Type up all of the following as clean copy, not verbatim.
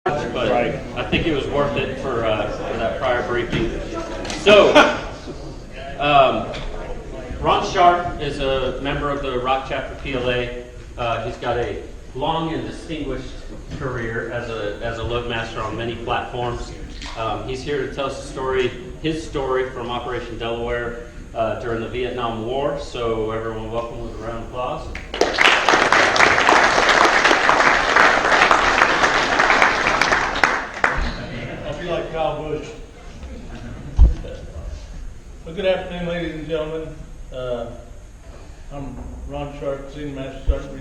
but I think it was worth it for that prior briefing. So, Ron Sharp is a member of the Rock Chapter PLA. He's got a long and distinguished career as a loadmaster on many platforms. He's here to tell us his story from Operation Delaware during the Vietnam War. So everyone welcome with a round of applause. I'll be like Kyle Busch. Well, good afternoon, ladies and gentlemen. I'm Ron Sharp, Senior Master Sergeant,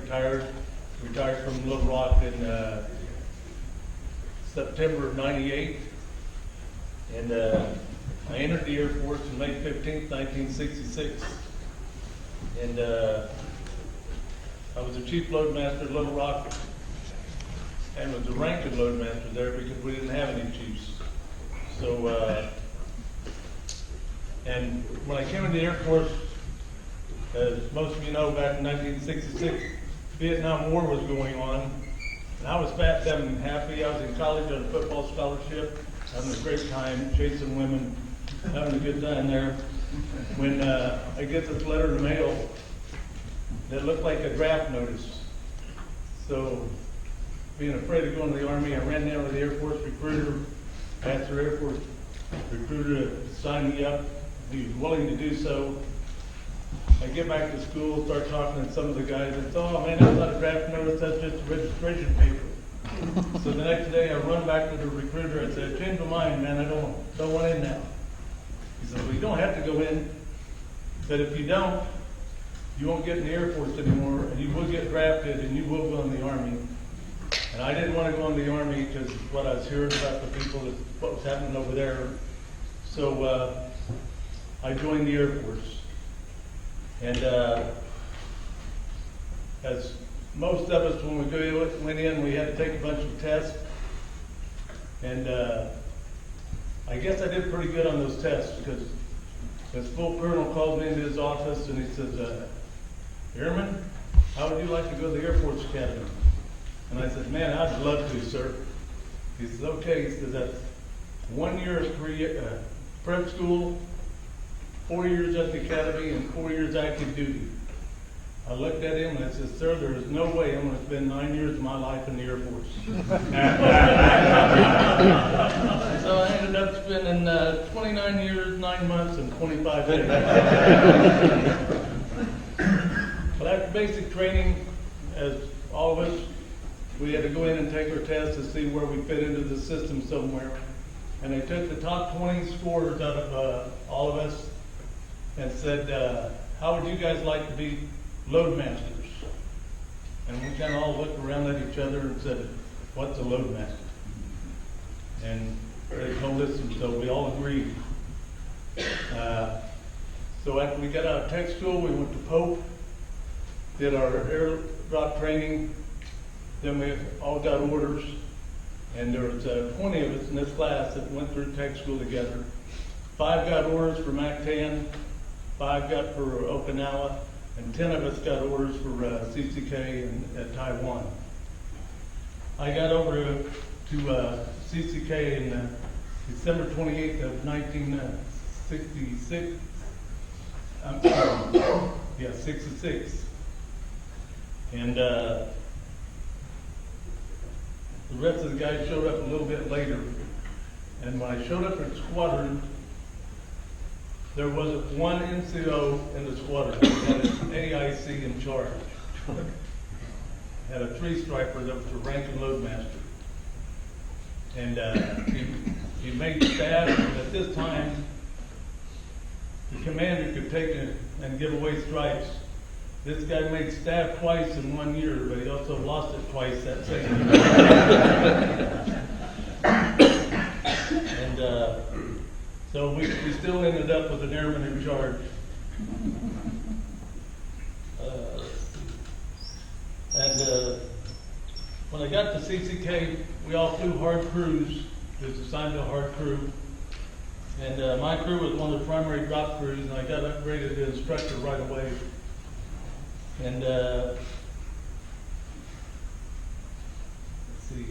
retired from Little Rock in September of '98. And I entered the Air Force on May 15th, 1966. And I was the Chief Loadmaster at Little Rock and was the ranking loadmaster there because we didn't have any chiefs. So, and when I came into the Air Force, as most of you know, back in 1966, Vietnam War was going on. And I was fat, dumb, and happy. I was in college on a football scholarship, having a great time, chasing women, having a good time there. When I get this letter in the mail that looked like a draft notice. So, being afraid of going to the Army, I ran down to the Air Force recruiter, asked the Air Force recruiter to sign me up. He was willing to do so. I get back to school, start talking to some of the guys, and say, oh man, that's not a draft notice, that's just a registration paper. So the next day I run back to the recruiter and say, change my mind, man, I don't want in now. He said, well, you don't have to go in, but if you don't, you won't get in the Air Force anymore, and you will get drafted, and you will go in the Army. And I didn't want to go in the Army because what I was hearing about the people, what was happening over there. So I joined the Air Force. And as most of us, when we went in, we had to take a bunch of tests. And I guess I did pretty good on those tests because this full colonel called me into his office and he says, Airman, how would you like to go to the Air Force Academy? And I said, man, I'd love to, sir. He says, okay. He says, that's 1 year of prep school, 4 years at the academy, and 4 years active duty. I looked at him and I said, sir, there is no way I'm going to spend 9 years of my life in the Air Force. So I ended up spending 29 years, 9 months, and 25 days. But after basic training, as all of us, we had to go in and take our tests to see where we fit into the system somewhere. And they took the top 20 scorers out of all of us and said, how would you guys like to be loadmasters? And we kind of all looked around at each other and said, what's a loadmaster? And they told us, and so we all agreed. So after we got out of tech school, we went to Pope, did our air drop training, then we all got orders, and there was 20 of us in this class that went through tech school together. 5 got orders for MAC-10, 5 got for Okinawa, and 10 of us got orders for CCK at Taiwan. I got over to CCK in December 28th of 1966. I'm sorry, yeah, 66. And the rest of the guys showed up a little bit later. And when I showed up at squadron, there wasn't one NCO in the squadron. We had an AIC in charge. Had a 3-striper that was the ranking loadmaster. And he made staff. At this time, the commander could take and give away stripes. This guy made staff twice in 1 year, but he also lost it twice that same year. And so we still ended up with an airman in charge. When I got to CCK, we all flew hard crews. It was assigned to a hard crew. And my crew was one of the primary drop crews, and I got upgraded to instructor right away. And let's see.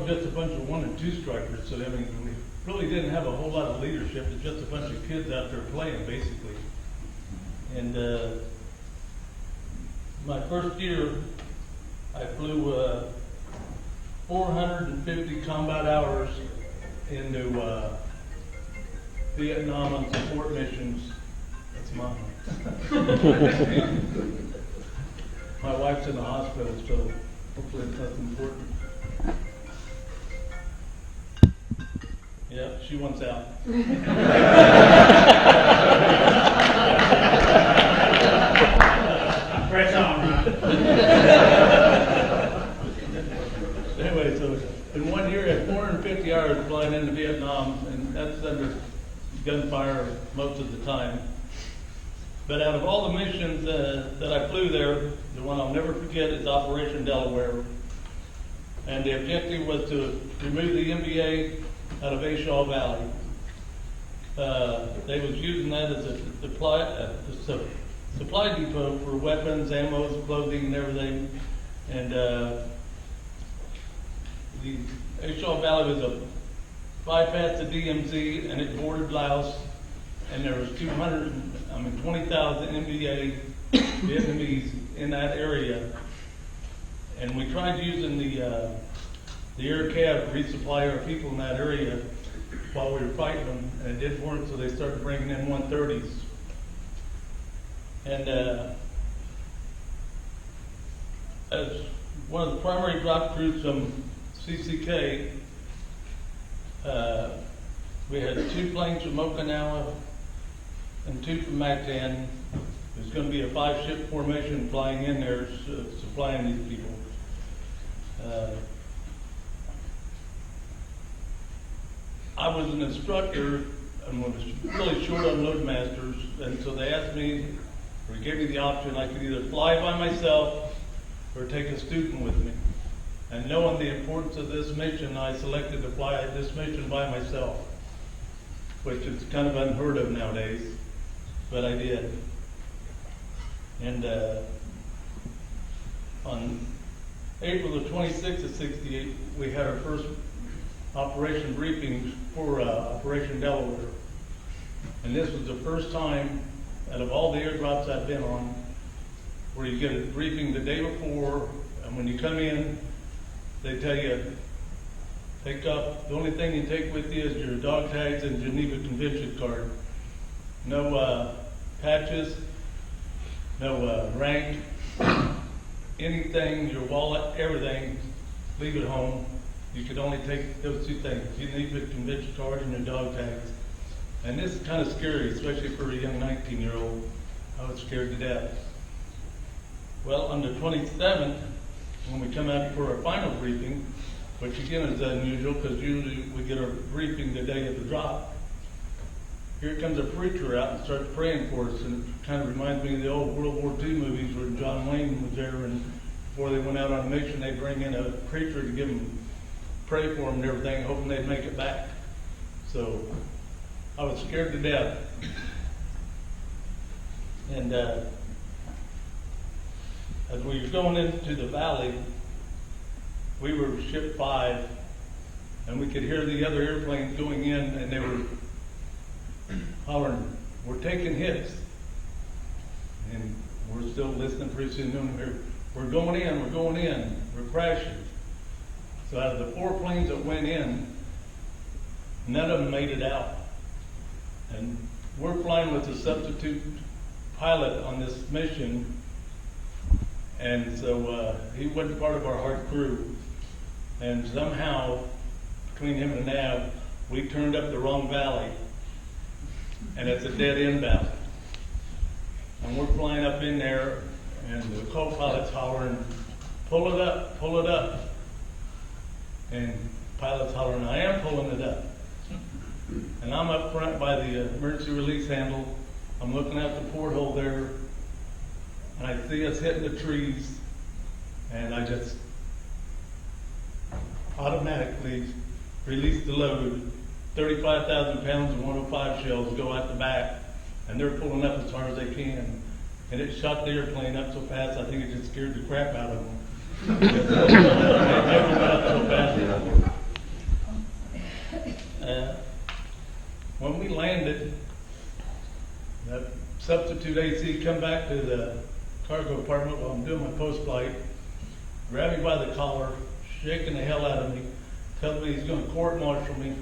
were just a bunch of 1 and 2 strikers, so I mean, we really didn't have a whole lot of leadership. It's just a bunch of kids out there playing, basically. And my first year, I flew 450 combat hours into Vietnam on support missions. That's mine. My wife's in the hospital, so hopefully it's nothing important. Yeah, she wants out. Press on, Ron. Anyway, so in 1 year, I had 450 hours flying into Vietnam, and that's under gunfire most of the time. But out of all the missions that I flew there, the one I'll never forget is Operation Delaware. And the objective was to remove the NBA out of A Shaw Valley. They was using that as a supply depot for weapons, ammo, clothing, and everything. And the A Shaw Valley was a bypass to DMZ, and it bordered Laos. And there was 20,000 NBA Vietnamese in that area. And we tried using the air cab to resupply our people in that area while we were fighting them, and it didn't work, so they started bringing in 130s. And as one of the primary drop crews from CCK, we had 2 planes from Okinawa and 2 from Mactan. There's going to be a 5-ship formation flying in there, supplying these people. I was an instructor and was really short on loadmasters, and so they asked me, or gave me the option, I could either fly by myself or take a student with me. And knowing the importance of this mission, I selected to fly this mission by myself, which is kind of unheard of nowadays, but I did. And on April the 26th of '68, we had our first operation briefing for Operation Delaware. And this was the first time out of all the airdrops I've been on where you get a briefing the day before, and when you come in, they tell you, take off, the only thing you take with you is your dog tags and Geneva Convention card. No patches, no rank, anything, your wallet, everything, leave it home. You could only take those 2 things, Geneva Convention card and your dog tags. And this is kind of scary, especially for a young 19-year-old. I was scared to death. Well, on the 27th, when we come out for our final briefing, which again is unusual because usually we get our briefing the day of the drop, here comes a preacher out and starts praying for us, and it kind of reminds me of the old World War II movies where John Wayne was there, and before they went out on a mission, they bring in a preacher to give them, pray for them and everything, hoping they'd make it back. So I was scared to death. And as we were going into the valley, we were ship 5, and we could hear the other airplanes going in, and they were hollering, "We're taking hits." And we're still listening pretty soon. We're going in, we're crashing. So out of the 4 planes that went in, none of them made it out. And we're flying with a substitute pilot on this mission, and so he wasn't part of our hard crew. And somehow, between him and the nav, we turned up the wrong valley, and it's a dead end valley. And we're flying up in there, and the co-pilot's hollering, "Pull it up, pull it up." And pilot's hollering, "I am pulling it up." And I'm up front by the emergency release handle. I'm looking out the porthole there, and I see us hitting the trees, and I just automatically release the load. 35,000 pounds of 105 shells go out the back, and they're pulling up as hard as they can. And it shot the airplane up so fast, I think it just scared the crap out of them. It never went up so fast before. landed, that substitute AC come back to the cargo compartment while I'm doing my post-flight, grabbed me by the collar, shaking the hell out of me, tells me he's gonna court-martial me,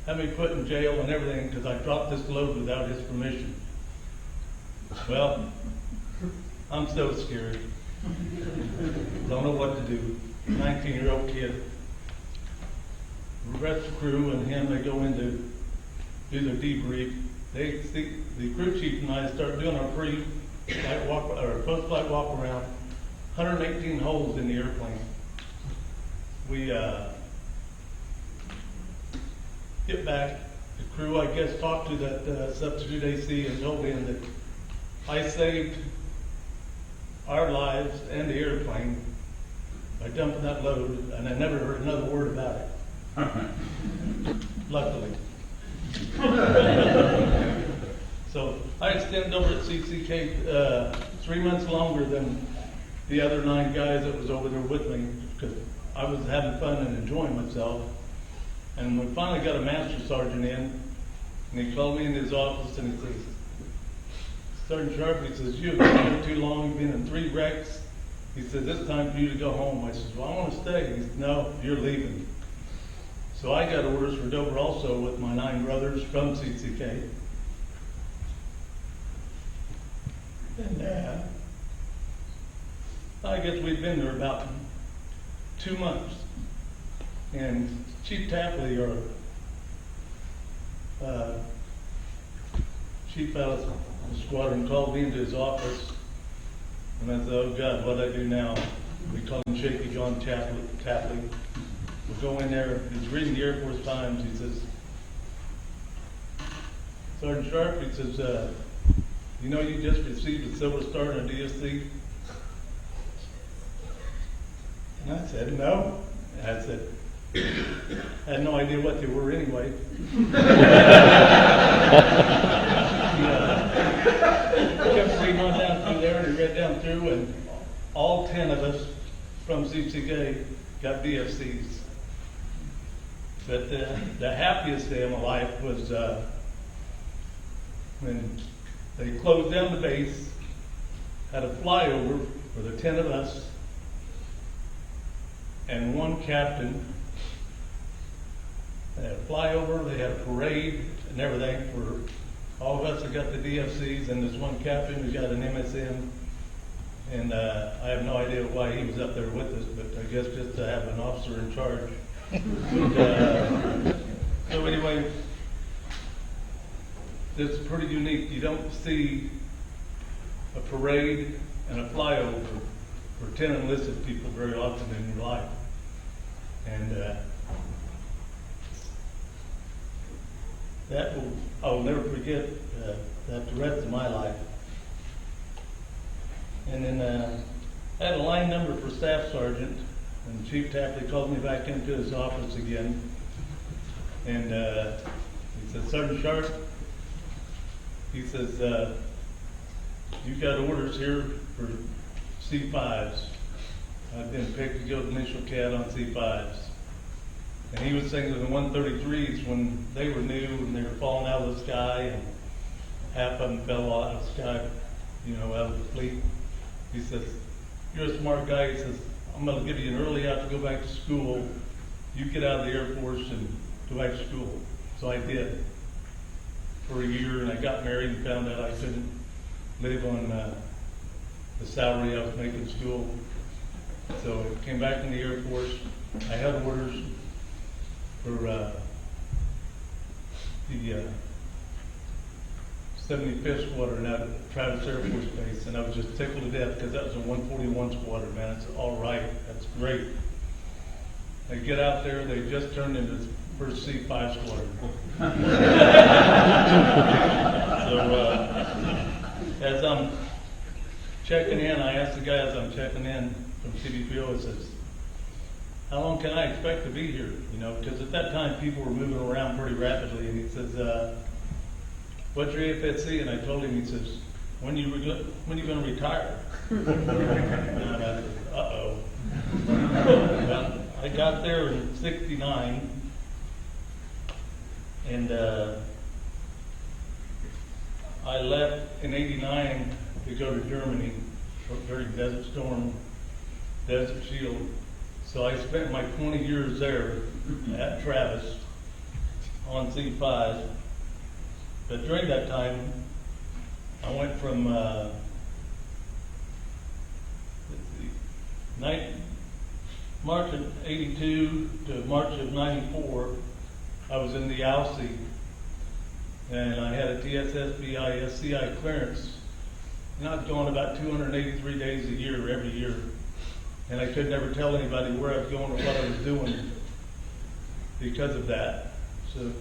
have me put in jail and everything because I dropped this load without his permission. Well, I'm so scared. Don't know what to do. 19-year-old kid. The rest of the crew and him, they go in to do their debrief. The crew chief and I start doing our pre-flight walk, or post-flight walk around. 118 holes in the airplane. We get back. The crew, I guess, talked to that substitute AC and told him that I saved our lives and the airplane by dumping that load, and I never heard another word about it. Luckily. So I extended over at CCK 3 months longer than the other 9 guys that was over there with me because I was having fun and enjoying myself. And we finally got a master sergeant in, and he called me in his office and he says, Sergeant Sharp, he says, you've been here too long, you've been in 3 wrecks. He says, it's time for you to go home. I said, well, I want to stay. He said, no, you're leaving. So I got orders for Dover also with my 9 brothers from CCK. And I guess we'd been there about 2 months. And Chief Tapley, or Chief out of the squadron, called me into his office. And I said, oh God, what do I do now? We call him Shaky John Tapley. We go in there, he's reading the Air Force Times. He says, Sergeant Sharp, he says, you know you just received a Silver Star and a DSC? And I said, no. And I said, I had no idea what they were anyway. He kept reading on down through there, and he read down through, and all 10 of us from CCK got DFCs. But the happiest day of my life was when they closed down the base, had a flyover for the 10 of us, and 1 captain. They had a flyover, they had a parade and everything for all of us that got the DFCs, and this 1 captain who got an MSM. And I have no idea why he was up there with us, but I guess just to have an officer in charge. So anyway, it's pretty unique. You don't see a parade and a flyover for 10 enlisted people very often in your life. And I'll never forget that the rest of my life. And then I had a line number for Staff Sergeant, and Chief Tapley called me back into his office again. And he said, Sergeant Sharp, he says, you got orders here for C5s. I've been picked to go to initial CAD on C5s. And he was saying that the 133s, when they were new and they were falling out of the sky, and half of them fell out of the sky, you know, out of the fleet. He says, you're a smart guy. He says, I'm going to give you an early out to go back to school. You get out of the Air Force and go back to school. So I did for a year, and I got married and found out I couldn't live on the salary I was making in school. So I came back in the Air Force. I held orders for the 75th Squadron out at Travis Air Force Base, and I was just tickled to death because that was a 141 Squadron, man. It's all right. That's great. They get out there, they just turned into the first C5 Squadron. So as I'm checking in, I asked the guy as I'm checking in from CBPO, it says, how long can I expect to be here? You know, because at that time people were moving around pretty rapidly, and he says, what's your AFSC? And I told him, he says, when you going to retire? And I said, uh-oh. Well, I got there in '69, and I left in '89 to go to Germany during Desert Storm, Desert Shield. So I spent my 20 years there at Travis on C5. But during that time, I went from March of '82 to March of '94. I was in the ALSI, and I had a TSSBI SCI clearance, and I was going about 283 days a year every year, and I could never tell anybody where I was going or what I was doing because of that. So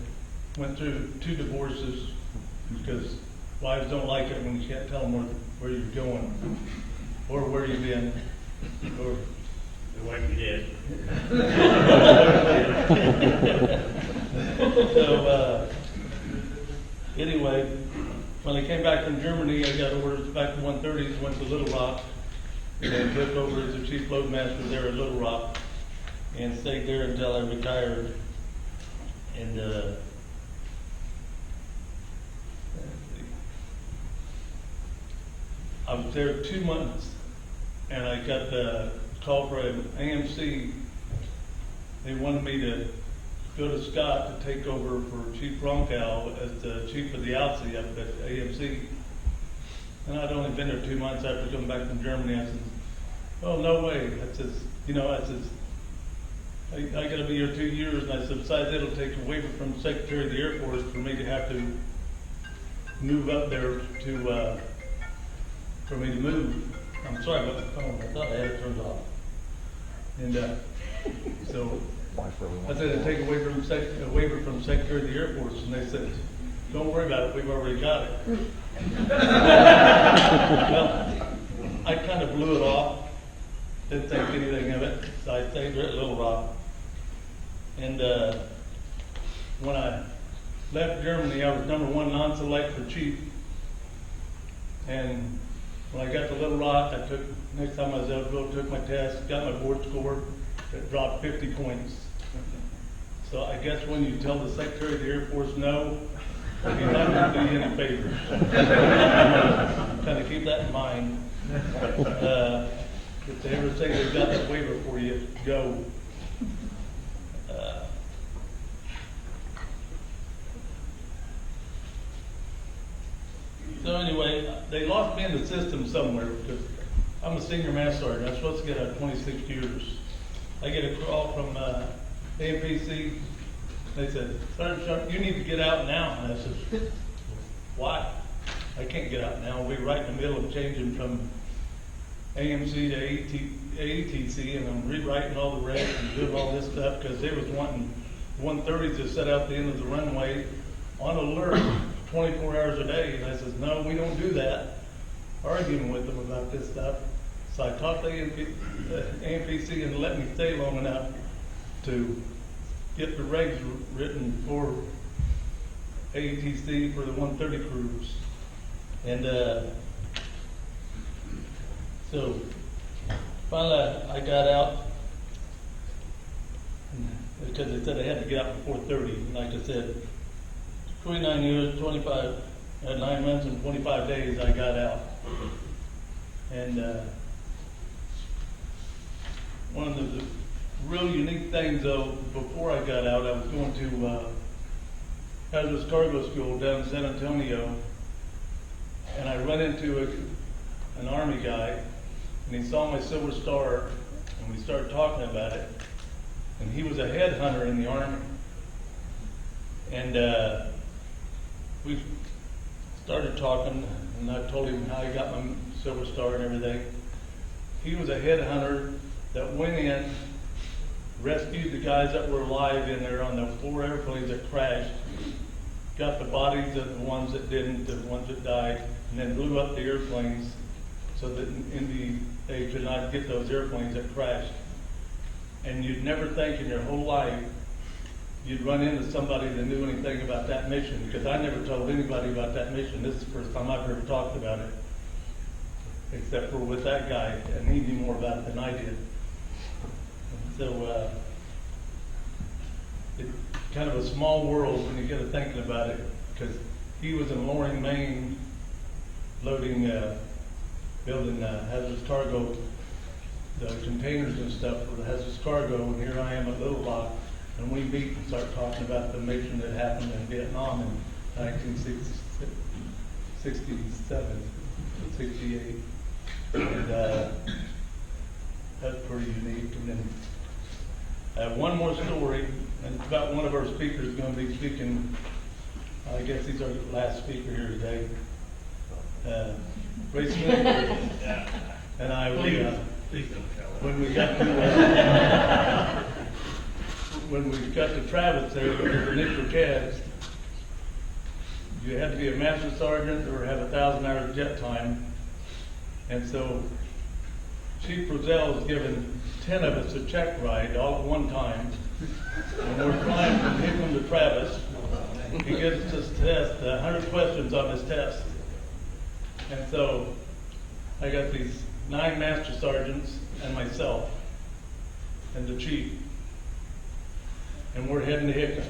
went through 2 divorces because wives don't like it when you can't tell them where you're going or where you've been or what you did. So anyway, when I came back from Germany, I got orders back to 130s, went to Little Rock, and took over as the chief loadmaster there at Little Rock, and stayed there until I retired. And I was there 2 months, and I got the call from AMC. They wanted me to go to Scott to take over for Chief Ronkow as the chief of the ALSI up at AMC. And I'd only been there 2 months after coming back from Germany. I said, "Oh, no way." I says, I gotta be here 2 years. And I said, besides, it'll take a waiver from the Secretary of the Air Force for me to have to move up there to, for me to move. I'm sorry about the phone. I thought I had it turned off. And so I said, I'd take a waiver from the Secretary of the Air Force. And they said, "Don't worry about it. We've already got it." Well, I kind of blew it off. Didn't think anything of it. So I stayed there at Little Rock. And when I left Germany, I was #1 non-select for chief. And when I got to Little Rock, next time I was eligible, took my test, got my board score, it dropped 50 points. So I guess when you tell the Secretary of the Air Force no, you're not going to do you any favors. Kind of keep that in mind. If they ever say they've got that waiver for you, go. So anyway, they lost me in the system somewhere because I'm a senior master sergeant. I'm supposed to get out 26 years. I get a call from AMPC. They said, "Sergeant Sharp, you need to get out now." And I said, "Why? I can't get out now. We're right in the middle of changing from AMC to ATC, and I'm rewriting all the regs and doing all this stuff because they was wanting 130s to set out the end of the runway on alert 24 hours a day." And I says, "No, we don't do that." Arguing with them about this stuff. So I talked to AMPC and let me stay long enough to get the regs written for ATC for the 130 crews. And so finally I got out because they said I had to get out before 30. And like I said, 29 years, 9 months and 25 days I got out. And one of the real unique things though, before I got out, I was going to Hazardous Cargo School down in San Antonio, and I run into an Army guy, and he saw my Silver Star, and we started talking about it, and he was a headhunter in the Army. And we started talking, and I told him how I got my Silver Star and everything. He was a headhunter that went in, rescued the guys that were alive in there on the 4 airplanes that crashed, got the bodies of the ones that didn't, the ones that died, and then blew up the airplanes so that they could not get those airplanes that crashed. And you'd never think in your whole life you'd run into somebody that knew anything about that mission, because I never told anybody about that mission. This is the first time I've ever talked about it, except for with that guy, and he knew more about it than I did. So it's kind of a small world when you get to thinking about it, because he was in Loring, Maine, loading, building hazardous cargo, the containers and stuff for the hazardous cargo, and here I am at Little Rock, and we meet and start talking about the mission that happened in Vietnam in 1967, 68, and that's pretty unique. And then I have one more story, and it's about one of our speakers going to be speaking. I guess he's our last speaker here today. Ray Smith and I, when we got to Travis there, the initial CADs, you had to be a master sergeant or have 1,000 hours of jet time. And so Chief Roselle has given 10 of us a check ride all at one time. And we're flying from Hickman to Travis. He gives us test, 100 questions on his test. And so I got these 9 master sergeants and myself and the chief. And we're heading to Hickman.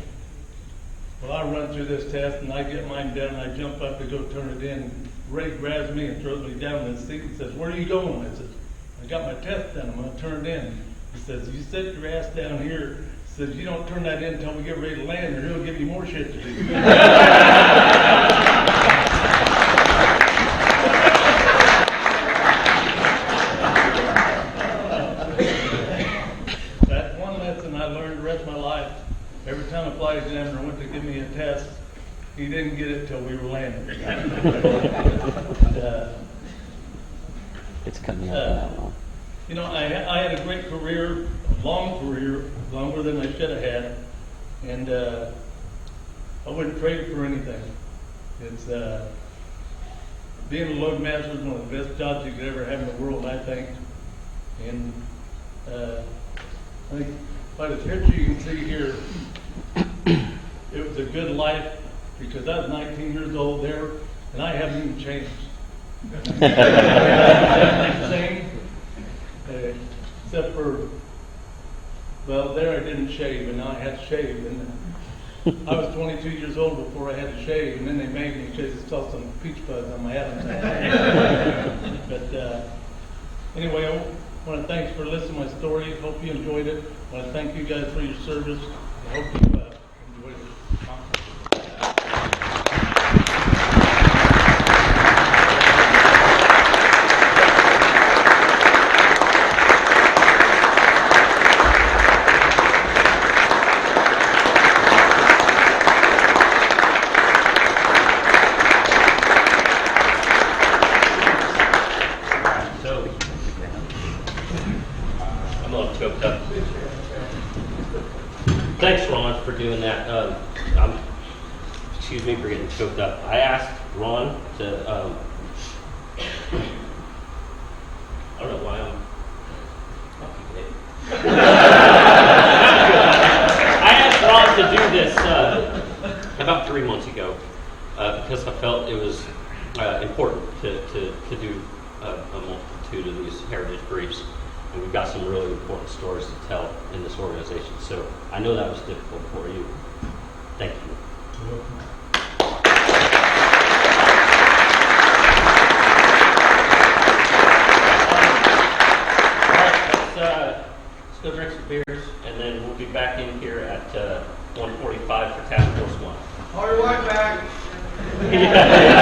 Well, I run through this test and I get mine done and I jump up to go turn it in. Ray grabs me and throws me down in the seat and says, "Where are you going?" I said, "I got my test done, I'm gonna turn it in." He says, "You sit your ass down here." He says, "You don't turn that in until we get ready to land or he'll give you more shit to do." That's one lesson I learned the rest of my life. Every time a flight examiner went to give me a test, he didn't get it till we were landing. It's coming up now. You know, I had a great career, a long career, longer than I should have had, and I wouldn't trade it for anything. It's being a load master is one of the best jobs you could ever have in the world, I think. And I think by the picture you can see here, it was a good life because I was 19 years old there, and I haven't even changed. Same, except for, well, there I didn't shave, and now I had to shave. And I was 22 years old before I had to shave, and then they made me because they saw some peach fuzz on my head. But anyway, I want to thanks for listening to my story. Hope you enjoyed it. I want to thank you guys for your service. I hope you enjoyed it. I'm all choked up. Thanks, Ron, for doing that. Excuse me for getting choked up. I asked Ron to, I don't know why I'm I asked Ron to do this about 3 months ago because I felt it was important to do a multitude of these heritage briefs. And we've got some really important stories to tell in this organization. So I know that was difficult for you. Thank you. All right, let's go drink some beers, and then we'll be back in here at 1:45 for Task Force 1. Call your wife back. Yeah.